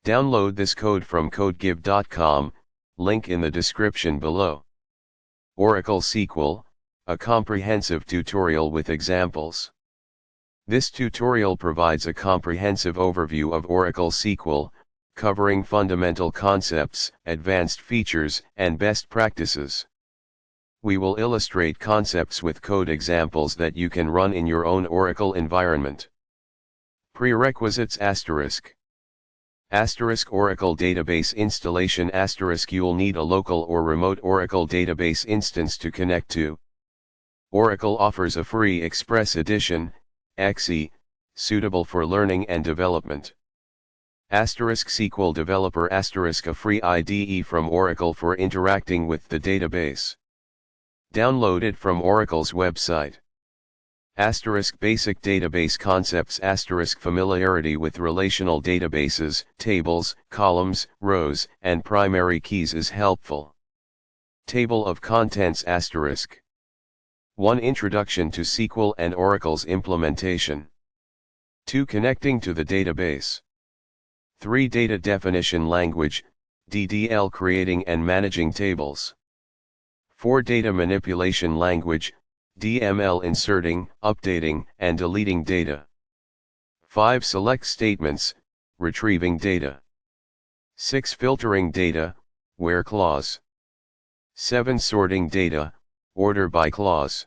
Download this code from codegive.com, link in the description below. Oracle SQL, a comprehensive tutorial with examples. This tutorial provides a comprehensive overview of Oracle SQL, covering fundamental concepts, advanced features, and best practices. We will illustrate concepts with code examples that you can run in your own Oracle environment. Prerequisites ** Oracle database installation * You'll need a local or remote Oracle database instance to connect to. Oracle offers a free Express Edition, XE, suitable for learning and development. *SQL Developer * a free IDE from Oracle for interacting with the database. Download it from Oracle's website. * Basic database concepts * Familiarity with relational databases, tables, columns, rows, and primary keys is helpful. Table of contents * 1. Introduction to SQL and Oracle's implementation. 2. Connecting to the database. 3. Data definition language, DDL creating and managing tables. 4. Data manipulation language, DML inserting, updating, and deleting data. 5. Select statements, retrieving data. 6. Filtering data, where clause. 7. Sorting data, order by clause.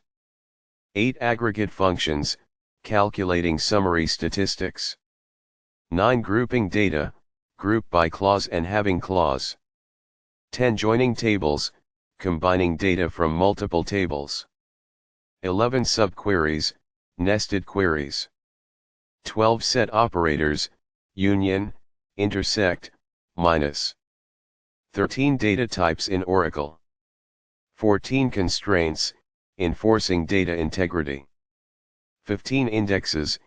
8. Aggregate functions, calculating summary statistics. 9. Grouping data, group by clause and having clause. 10. Joining tables, combining data from multiple tables. 11. Subqueries, nested queries. 12. Set operators, union, intersect, minus. 13. Data types in Oracle. 14. Constraints, enforcing data integrity. 15. Indexes,